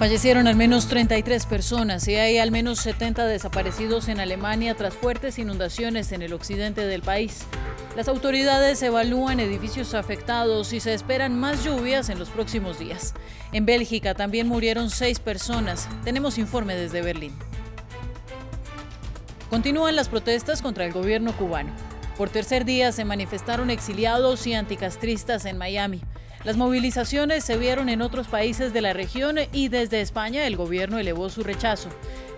Fallecieron al menos 33 personas y hay al menos 70 desaparecidos en Alemania tras fuertes inundaciones en el occidente del país. Las autoridades evalúan edificios afectados y se esperan más lluvias en los próximos días. En Bélgica también murieron 6 personas. Tenemos informe desde Berlín. Continúan las protestas contra el gobierno cubano. Por tercer día se manifestaron exiliados y anticastristas en Miami. Las movilizaciones se vieron en otros países de la región y desde España el gobierno elevó su rechazo.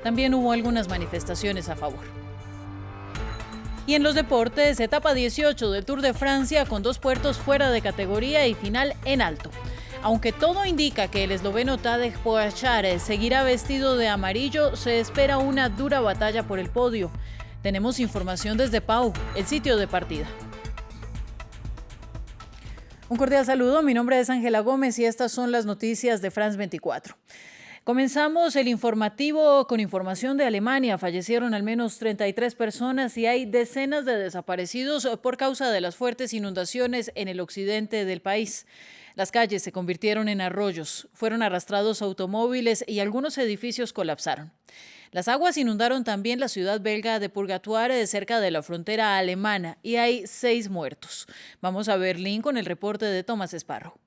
También hubo algunas manifestaciones a favor. Y en los deportes, etapa 18 del Tour de Francia con 2 puertos fuera de categoría y final en alto. Aunque todo indica que el esloveno Tadej Pogačar seguirá vestido de amarillo, se espera una dura batalla por el podio. Tenemos información desde Pau, el sitio de partida. Un cordial saludo, mi nombre es Ángela Gómez y estas son las noticias de France 24. Comenzamos el informativo con información de Alemania. Fallecieron al menos 33 personas y hay decenas de desaparecidos por causa de las fuertes inundaciones en el occidente del país. Las calles se convirtieron en arroyos, fueron arrastrados automóviles y algunos edificios colapsaron. Las aguas inundaron también la ciudad belga de Purgatoire, cerca de la frontera alemana, y hay 6 muertos. Vamos a Berlín con el reporte de Tomás Esparro.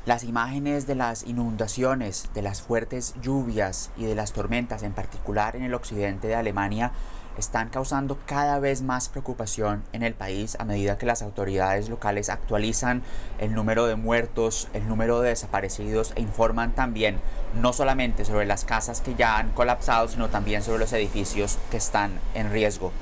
Las imágenes de las inundaciones, de las fuertes lluvias y de las tormentas, en particular en el occidente de Alemania, están causando cada vez más preocupación en el país a medida que las autoridades locales actualizan el número de muertos, el número de desaparecidos e informan también no solamente sobre las casas que ya han colapsado, sino también sobre los edificios que están en riesgo.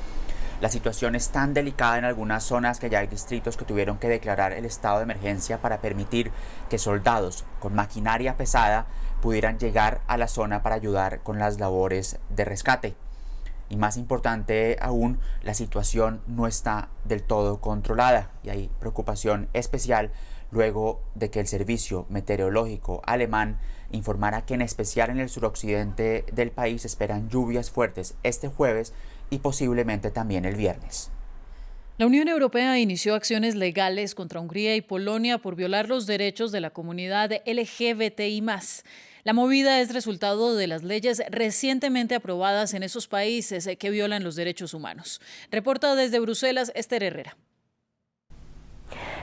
La situación es tan delicada en algunas zonas que ya hay distritos que tuvieron que declarar el estado de emergencia para permitir que soldados con maquinaria pesada pudieran llegar a la zona para ayudar con las labores de rescate. Y más importante aún, la situación no está del todo controlada y hay preocupación especial luego de que el Servicio Meteorológico alemán informara que en especial en el suroccidente del país esperan lluvias fuertes este jueves y posiblemente también el viernes. La Unión Europea inició acciones legales contra Hungría y Polonia por violar los derechos de la comunidad LGBTI+. La movida es resultado de las leyes recientemente aprobadas en esos países que violan los derechos humanos. Reporta desde Bruselas Esther Herrera.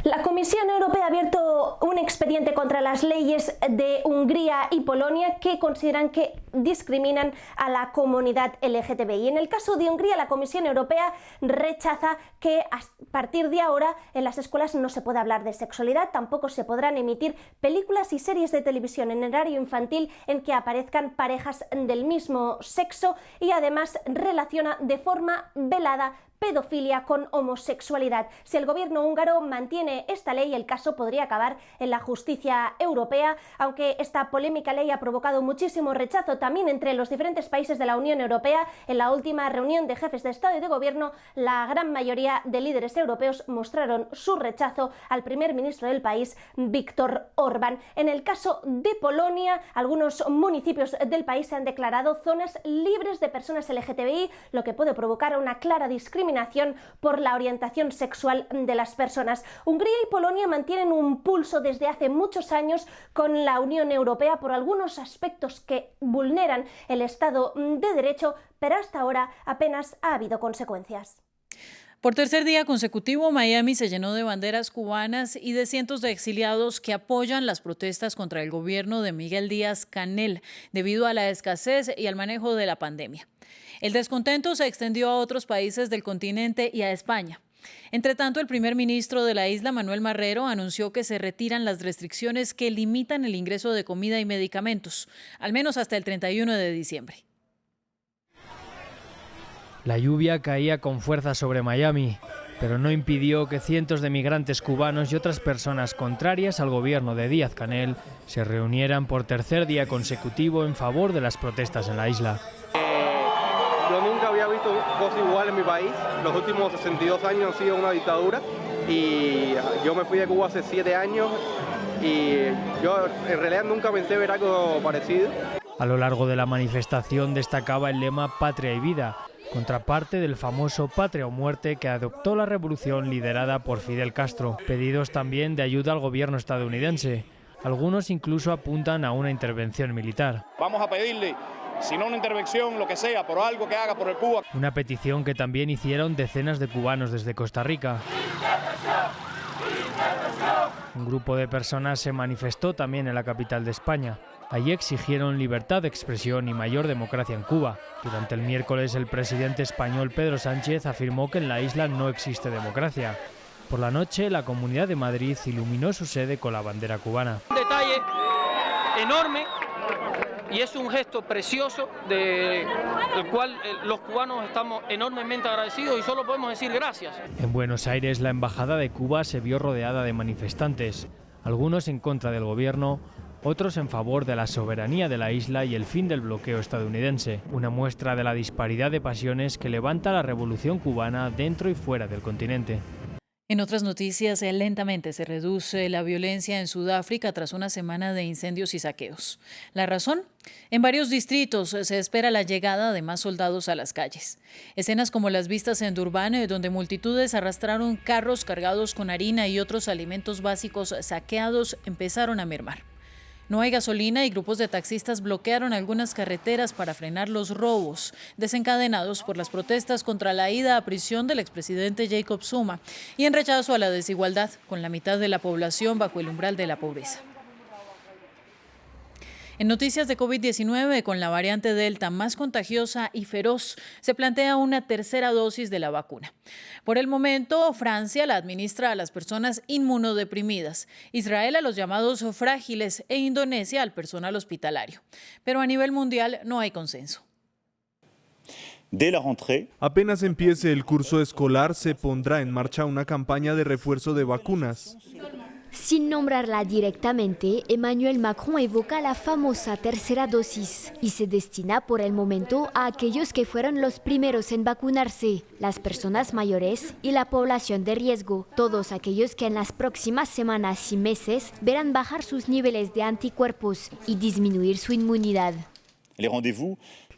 La Comisión Europea ha abierto un expediente contra las leyes de Hungría y Polonia que consideran que discriminan a la comunidad LGTBI. En el caso de Hungría, la Comisión Europea rechaza que a partir de ahora en las escuelas no se pueda hablar de sexualidad, tampoco se podrán emitir películas y series de televisión en horario infantil en que aparezcan parejas del mismo sexo y además relaciona de forma velada pedofilia con homosexualidad. Si el gobierno húngaro mantiene esta ley, el caso podría acabar en la justicia europea, aunque esta polémica ley ha provocado muchísimo rechazo también entre los diferentes países de la Unión Europea. En la última reunión de jefes de Estado y de Gobierno, la gran mayoría de líderes europeos mostraron su rechazo al primer ministro del país, Viktor Orbán. En el caso de Polonia, algunos municipios del país se han declarado zonas libres de personas LGTBI, lo que puede provocar una clara discriminación por la orientación sexual de las personas. Hungría y Polonia mantienen un pulso desde hace muchos años con la Unión Europea por algunos aspectos que vulneran el Estado de Derecho, pero hasta ahora apenas ha habido consecuencias. Por tercer día consecutivo, Miami se llenó de banderas cubanas y de cientos de exiliados que apoyan las protestas contra el gobierno de Miguel Díaz-Canel debido a la escasez y al manejo de la pandemia. El descontento se extendió a otros países del continente y a España. Entre tanto, el primer ministro de la isla, Manuel Marrero, anunció que se retiran las restricciones que limitan el ingreso de comida y medicamentos, al menos hasta el 31 de diciembre. La lluvia caía con fuerza sobre Miami, pero no impidió que cientos de migrantes cubanos y otras personas contrarias al gobierno de Díaz-Canel se reunieran por tercer día consecutivo en favor de las protestas en la isla. Yo nunca había visto cosas iguales en mi país. Los últimos 62 años han sido una dictadura y yo me fui de Cuba hace 7 años y yo en realidad nunca pensé ver algo parecido. A lo largo de la manifestación destacaba el lema Patria y Vida, contraparte del famoso Patria o Muerte que adoptó la revolución liderada por Fidel Castro. Pedidos también de ayuda al gobierno estadounidense. Algunos incluso apuntan a una intervención militar. Vamos a pedirle, si no una intervención, lo que sea, por algo que haga por el Cuba. Una petición que también hicieron decenas de cubanos desde Costa Rica. Un grupo de personas se manifestó también en la capital de España. Allí exigieron libertad de expresión y mayor democracia en Cuba. Durante el miércoles, el presidente español Pedro Sánchez afirmó que en la isla no existe democracia. Por la noche, la Comunidad de Madrid iluminó su sede con la bandera cubana. Un detalle enorme y es un gesto precioso del cual los cubanos estamos enormemente agradecidos y solo podemos decir gracias. En Buenos Aires, la Embajada de Cuba se vio rodeada de manifestantes, algunos en contra del gobierno, otros en favor de la soberanía de la isla y el fin del bloqueo estadounidense, una muestra de la disparidad de pasiones que levanta la revolución cubana dentro y fuera del continente. En otras noticias, lentamente se reduce la violencia en Sudáfrica tras una semana de incendios y saqueos. ¿La razón? En varios distritos se espera la llegada de más soldados a las calles. Escenas como las vistas en Durban, donde multitudes arrastraron carros cargados con harina y otros alimentos básicos saqueados, empezaron a mermar. No hay gasolina y grupos de taxistas bloquearon algunas carreteras para frenar los robos, desencadenados por las protestas contra la ida a prisión del expresidente Jacob Zuma y en rechazo a la desigualdad, con la mitad de la población bajo el umbral de la pobreza. En noticias de COVID-19, con la variante Delta más contagiosa y feroz, se plantea una tercera dosis de la vacuna. Por el momento, Francia la administra a las personas inmunodeprimidas, Israel a los llamados frágiles e Indonesia al personal hospitalario. Pero a nivel mundial no hay consenso. Apenas empiece el curso escolar, se pondrá en marcha una campaña de refuerzo de vacunas. Sin nombrarla directamente, Emmanuel Macron evoca la famosa tercera dosis y se destina por el momento a aquellos que fueron los primeros en vacunarse, las personas mayores y la población de riesgo, todos aquellos que en las próximas semanas y meses verán bajar sus niveles de anticuerpos y disminuir su inmunidad.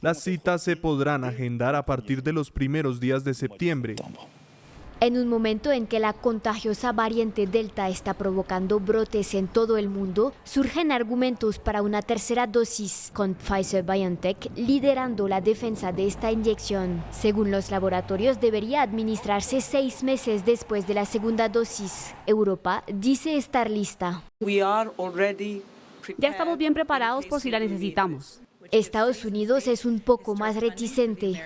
Las citas se podrán agendar a partir de los primeros días de septiembre. En un momento en que la contagiosa variante Delta está provocando brotes en todo el mundo, surgen argumentos para una tercera dosis, con Pfizer-BioNTech liderando la defensa de esta inyección. Según los laboratorios, debería administrarse 6 meses después de la segunda dosis. Europa dice estar lista. Ya estamos bien preparados por si la necesitamos. Estados Unidos es un poco más reticente.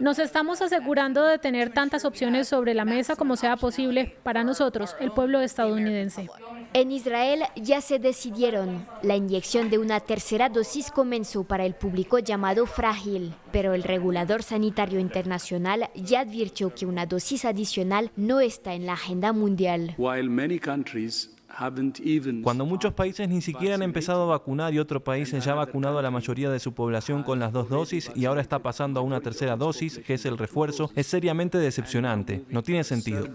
Nos estamos asegurando de tener tantas opciones sobre la mesa como sea posible para nosotros, el pueblo estadounidense. En Israel ya se decidieron. La inyección de una tercera dosis comenzó para el público llamado frágil, pero el regulador sanitario internacional ya advirtió que una dosis adicional no está en la agenda mundial. Cuando muchos países ni siquiera han empezado a vacunar y otros países ya ha vacunado a la mayoría de su población con las 2 dosis y ahora está pasando a una tercera dosis, que es el refuerzo, es seriamente decepcionante. No tiene sentido.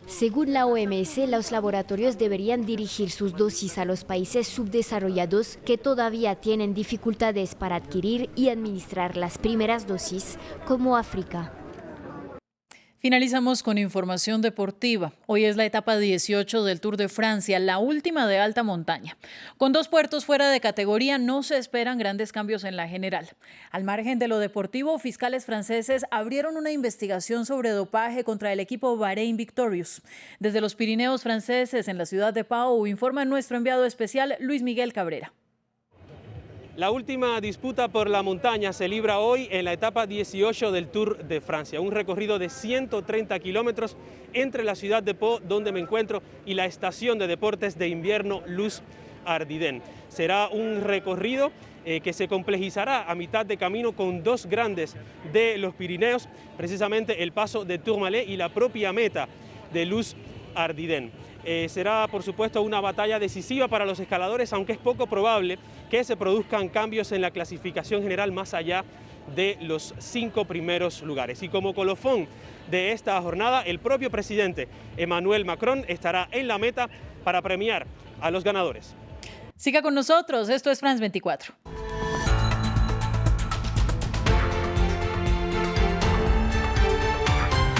Según la OMS, los laboratorios deberían dirigir sus dosis a los países subdesarrollados que todavía tienen dificultades para adquirir y administrar las primeras dosis, como África. Finalizamos con información deportiva. Hoy es la etapa 18 del Tour de Francia, la última de alta montaña. Con 2 puertos fuera de categoría no se esperan grandes cambios en la general. Al margen de lo deportivo, fiscales franceses abrieron una investigación sobre dopaje contra el equipo Bahrein Victorious. Desde los Pirineos franceses en la ciudad de Pau, informa nuestro enviado especial Luis Miguel Cabrera. La última disputa por la montaña se libra hoy en la etapa 18 del Tour de Francia, un recorrido de 130 kilómetros entre la ciudad de Pau, donde me encuentro, y la estación de deportes de invierno Luz Ardiden. Será un recorrido que se complejizará a mitad de camino con 2 grandes de los Pirineos, precisamente el paso de Tourmalet y la propia meta de Luz Ardiden. Será, por supuesto, una batalla decisiva para los escaladores, aunque es poco probable que se produzcan cambios en la clasificación general más allá de los 5 primeros lugares. Y como colofón de esta jornada, el propio presidente Emmanuel Macron estará en la meta para premiar a los ganadores. Siga con nosotros, esto es France 24.